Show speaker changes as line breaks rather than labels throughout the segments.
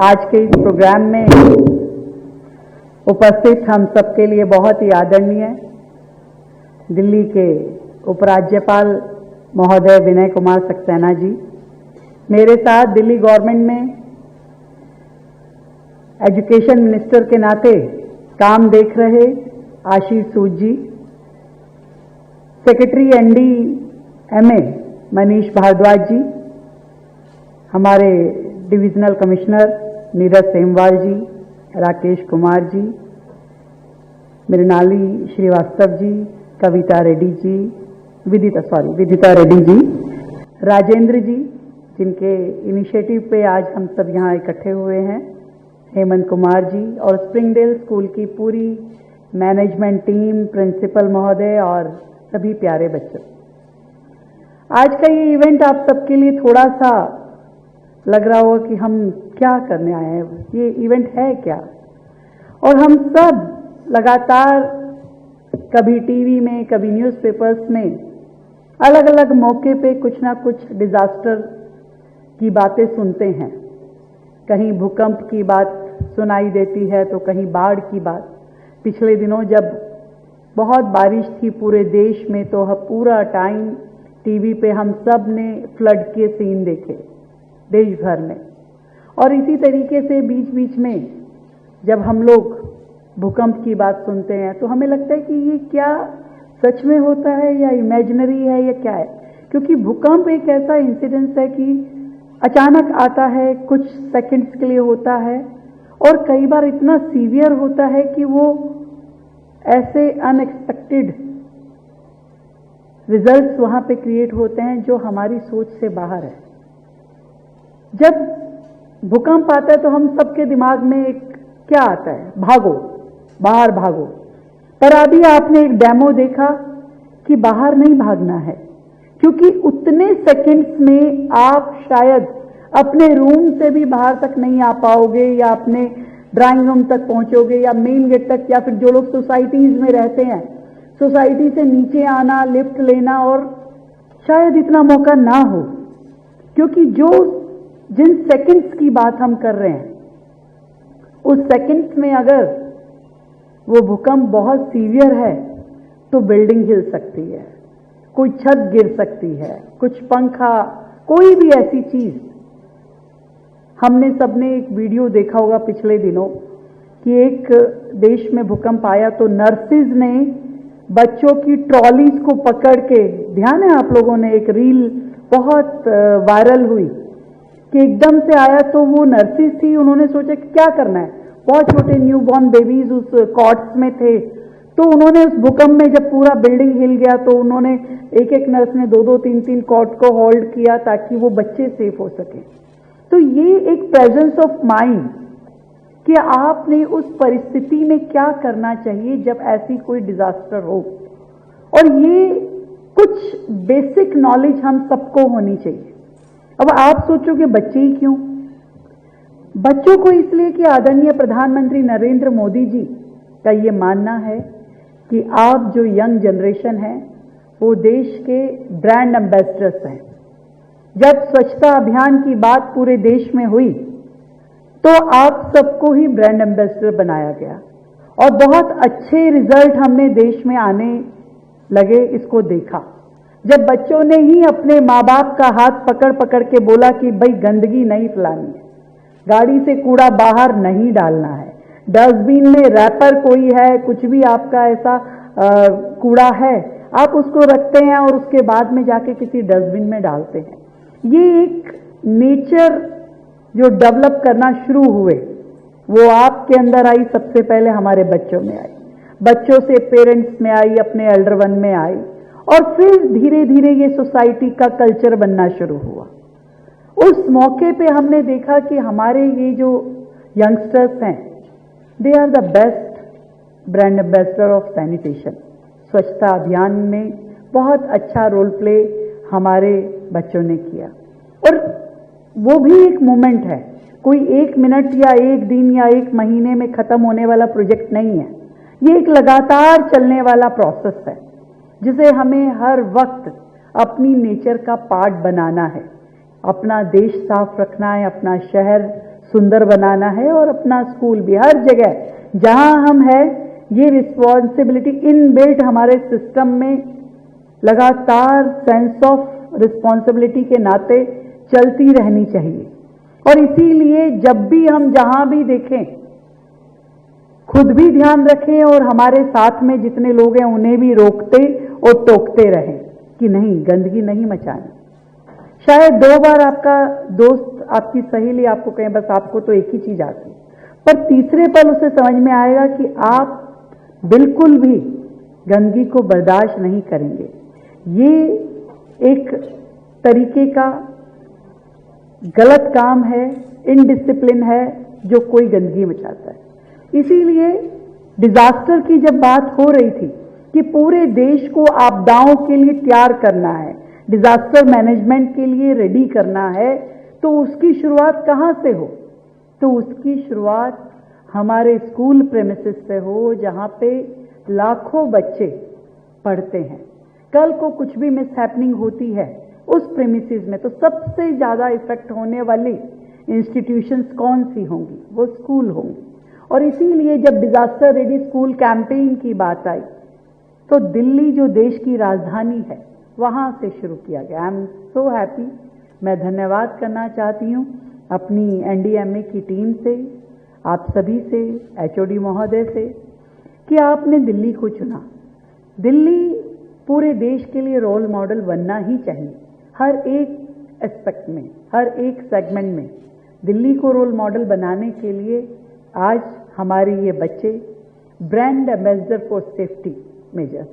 आज के इस प्रोग्राम में उपस्थित हम सबके लिए बहुत ही आदरणीय दिल्ली के उपराज्यपाल महोदय विनय कुमार सक्सेना जी, मेरे साथ दिल्ली गवर्नमेंट में एजुकेशन मिनिस्टर के नाते काम देख रहे आशीष सूद जी, सेक्रेटरी ND-MA मनीष भारद्वाज जी, हमारे डिविजनल कमिश्नर नीरज सेमवाल जी, राकेश कुमार जी, मृणाली श्रीवास्तव जी, कविता रेड्डी जी, विदिता रेड्डी जी, राजेंद्र जी, जिनके इनिशिएटिव पे आज हम सब यहाँ इकट्ठे हुए हैं, हेमंत कुमार जी और स्प्रिंगडेल स्कूल की पूरी मैनेजमेंट टीम, प्रिंसिपल महोदय और सभी प्यारे बच्चों। आज का ये इवेंट आप सबके लिए थोड़ा सा लग रहा होगा कि हम क्या करने आए हैं, ये इवेंट है क्या। और हम सब लगातार कभी टीवी में, कभी न्यूज़पेपर्स में अलग अलग मौके पे कुछ ना कुछ डिजास्टर की बातें सुनते हैं। कहीं भूकंप की बात सुनाई देती है तो कहीं बाढ़ की बात। पिछले दिनों जब बहुत बारिश थी पूरे देश में तो पूरा टाइम टीवी पे हम सब ने फ्लड के सीन देखे देश भर में। और इसी तरीके से बीच बीच में जब हम लोग भूकंप की बात सुनते हैं तो हमें लगता है कि ये क्या सच में होता है या इमेजिनरी है या क्या है, क्योंकि भूकंप एक ऐसा इंसिडेंस है कि अचानक आता है, कुछ सेकंड्स के लिए होता है और कई बार इतना सीवियर होता है कि वो ऐसे अनएक्सपेक्टेड रिजल्ट्स वहां पे क्रिएट होते हैं जो हमारी सोच से बाहर है। जब भूकंप आता है तो हम सबके दिमाग में एक क्या आता है, भागो, बाहर भागो। पर अभी आपने एक डेमो देखा कि बाहर नहीं भागना है, क्योंकि उतने सेकंड्स में आप शायद अपने रूम से भी बाहर तक नहीं आ पाओगे या अपने ड्राइंग रूम तक पहुंचोगे या मेन गेट तक, या फिर जो लोग सोसाइटीज में रहते हैं सोसाइटी से नीचे आना, लिफ्ट लेना, और शायद इतना मौका ना हो, क्योंकि जिन सेकंड्स की बात हम कर रहे हैं उस सेकंड्स में अगर वो भूकंप बहुत सीवियर है तो बिल्डिंग हिल सकती है, कोई छत गिर सकती है, कुछ पंखा, कोई भी ऐसी चीज। हमने सबने एक वीडियो देखा होगा पिछले दिनों कि एक देश में भूकंप आया तो नर्सिस ने बच्चों की ट्रॉलीज को पकड़ के, ध्यान है आप लोगों ने, एक रील बहुत वायरल हुई कि एकदम से आया तो वो नर्सिस थी, उन्होंने सोचा कि क्या करना है, बहुत छोटे न्यूबॉर्न बेबीज उस कॉट्स में थे, तो उन्होंने उस भूकंप में जब पूरा बिल्डिंग हिल गया तो उन्होंने एक एक नर्स ने 2-2, 3-3 कॉट को होल्ड किया ताकि वो बच्चे सेफ हो सके। तो ये एक प्रेजेंस ऑफ माइंड कि आपने उस परिस्थिति में क्या करना चाहिए जब ऐसी कोई डिजास्टर हो, और ये कुछ बेसिक नॉलेज हम सबको होनी चाहिए। अब आप सोचोगे बच्चे ही क्यों? बच्चों को इसलिए कि आदरणीय प्रधानमंत्री नरेंद्र मोदी जी का ये मानना है कि आप जो यंग जनरेशन है वो देश के ब्रांड एम्बेसडर्स हैं। जब स्वच्छता अभियान की बात पूरे देश में हुई तो आप सबको ही ब्रांड एम्बेसडर बनाया गया और बहुत अच्छे रिजल्ट हमने देश में आने लगे। इसको देखा जब बच्चों ने ही अपने माँ बाप का हाथ पकड़ पकड़ के बोला कि भाई गंदगी नहीं फैलानी है, गाड़ी से कूड़ा बाहर नहीं डालना है, डस्टबिन में रैपर कोई है, कुछ भी आपका ऐसा कूड़ा है आप उसको रखते हैं और उसके बाद में जाके किसी डस्टबिन में डालते हैं। ये एक नेचर जो डेवलप करना शुरू हुए वो आपके अंदर आई, सबसे पहले हमारे बच्चों में आई, बच्चों से पेरेंट्स में आई, अपने एल्डर वन में आई, और फिर धीरे धीरे ये सोसाइटी का कल्चर बनना शुरू हुआ। उस मौके पे हमने देखा कि हमारे ये जो यंगस्टर्स हैं they are the best brand ambassador of sanitation. स्वच्छता अभियान में बहुत अच्छा रोल प्ले हमारे बच्चों ने किया, और वो भी एक मोमेंट है, कोई 1 मिनट या 1 दिन या 1 महीने में खत्म होने वाला प्रोजेक्ट नहीं है। ये एक लगातार चलने वाला प्रोसेस है जिसे हमें हर वक्त अपनी नेचर का पार्ट बनाना है। अपना देश साफ रखना है, अपना शहर सुंदर बनाना है और अपना स्कूल भी हर जगह जहां हम है, ये रिस्पॉन्सिबिलिटी इनबिल्ट हमारे सिस्टम में लगातार सेंस ऑफ रिस्पॉन्सिबिलिटी के नाते चलती रहनी चाहिए। और इसीलिए जब भी हम जहां भी देखें, खुद भी ध्यान रखें और हमारे साथ में जितने लोग हैं उन्हें भी रोकते और टोकते रहें कि नहीं, गंदगी नहीं मचानी। शायद 2 बार आपका दोस्त, आपकी सहेली आपको कहें बस आपको तो एक ही चीज आती है, पर तीसरे पल उसे समझ में आएगा कि आप बिल्कुल भी गंदगी को बर्दाश्त नहीं करेंगे। ये एक तरीके का गलत काम है, इनडिसिप्लिन है जो कोई गंदगी मचाता है। इसीलिए डिजास्टर की जब बात हो रही थी कि पूरे देश को आपदाओं के लिए तैयार करना है, डिजास्टर मैनेजमेंट के लिए रेडी करना है, तो उसकी शुरुआत कहां से हो? तो उसकी शुरुआत हमारे स्कूल प्रेमिसेस से हो, जहां पे लाखों बच्चे पढ़ते हैं। कल को कुछ भी मिसहैपनिंग होती है उस प्रेमिसेस में, तो सबसे ज्यादा इफेक्ट होने वाली इंस्टीट्यूशंस कौन सी होंगी? वो स्कूल होंगी। और इसीलिए जब डिजास्टर रेडी स्कूल कैंपेन की बात आई तो दिल्ली जो देश की राजधानी है वहां से शुरू किया गया। I am so happy. मैं धन्यवाद करना चाहती हूं अपनी एनडीएमए की टीम से, आप सभी से, एचओडी महोदय से, कि आपने दिल्ली को चुना। दिल्ली पूरे देश के लिए रोल मॉडल बनना ही चाहिए। हर एक एस्पेक्ट में, हर एक सेगमेंट में दिल्ली को रोल मॉडल बनाने के लिए आज हमारे ये बच्चे brand ambassador for safety measures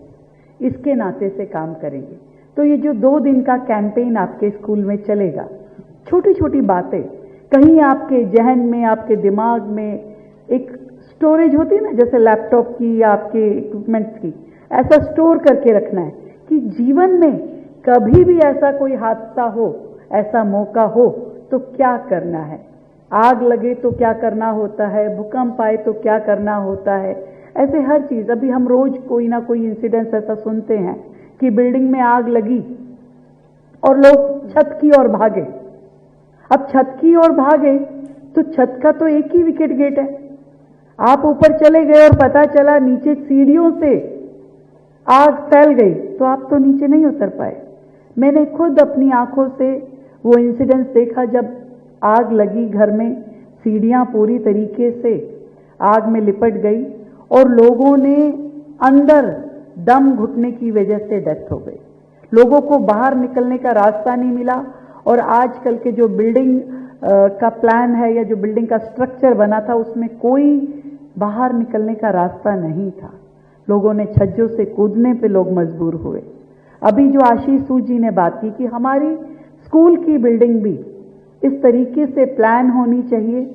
इसके नाते से काम करेंगे। तो ये जो 2 दिन का कैंपेन आपके स्कूल में चलेगा, छोटी छोटी बातें कहीं आपके जहन में, आपके दिमाग में एक स्टोरेज होती है ना, जैसे लैपटॉप की या आपके इक्विपमेंट्स की, ऐसा स्टोर करके रखना है कि जीवन में कभी भी ऐसा कोई हादसा हो, ऐसा मौका हो तो क्या करना है। आग लगे तो क्या करना होता है, भूकंप आए तो क्या करना होता है, ऐसे हर चीज। अभी हम रोज कोई ना कोई इंसिडेंट ऐसा सुनते हैं कि बिल्डिंग में आग लगी और लोग छत की ओर भागे। अब छत की ओर भागे तो छत का तो एक ही विकेट गेट है। आप ऊपर चले गए और पता चला नीचे सीढ़ियों से आग फैल गई तो आप तो नीचे नहीं उतर पाए। मैंने खुद अपनी आंखों से वो इंसिडेंट देखा जब आग लगी घर में, सीढ़ियां पूरी तरीके से आग में लिपट गई और लोगों ने अंदर दम घुटने की वजह से डेथ हो गई। लोगों को बाहर निकलने का रास्ता नहीं मिला। और आजकल के जो बिल्डिंग का प्लान है या जो बिल्डिंग का स्ट्रक्चर बना था उसमें कोई बाहर निकलने का रास्ता नहीं था। लोगों ने छज्जों से कूदने पे लोग मजबूर हुए। अभी जो आशीष सूद जी ने बात की कि हमारी स्कूल की बिल्डिंग भी इस तरीके से प्लान होनी चाहिए।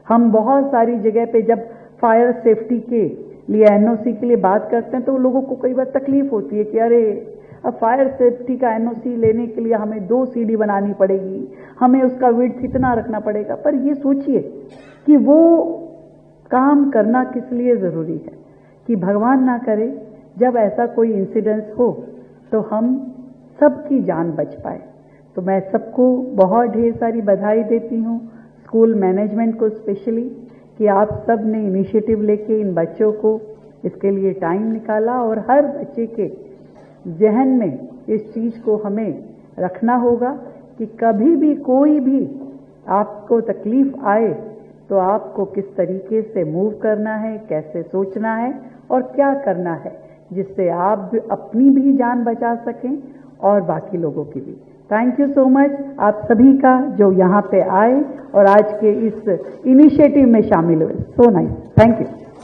हम बहुत सारी जगह पे जब फायर सेफ्टी के लिए एनओसी के लिए बात करते हैं तो लोगों को कई बार तकलीफ होती है कि अरे अब फायर सेफ्टी का एनओसी लेने के लिए हमें 2 सीढ़ी बनानी पड़ेगी, हमें उसका विड्थ इतना रखना पड़ेगा। पर ये सोचिए कि वो काम करना किस लिए जरूरी है कि भगवान ना करे जब ऐसा कोई इंसिडेंस हो तो हम सबकी जान बच पाए। तो मैं सबको बहुत ढेर सारी बधाई देती हूँ, स्कूल मैनेजमेंट को स्पेशली, कि आप सब ने इनिशिएटिव लेके इन बच्चों को इसके लिए टाइम निकाला। और हर बच्चे के जहन में इस चीज को हमें रखना होगा कि कभी भी कोई भी आपको तकलीफ आए तो आपको किस तरीके से मूव करना है, कैसे सोचना है और क्या करना है जिससे आप अपनी भी जान बचा सकें और बाकी लोगों की भी। थैंक यू सो मच आप सभी का जो यहाँ पे आए और आज के इस इनिशिएटिव में शामिल हुए। So nice, thank you.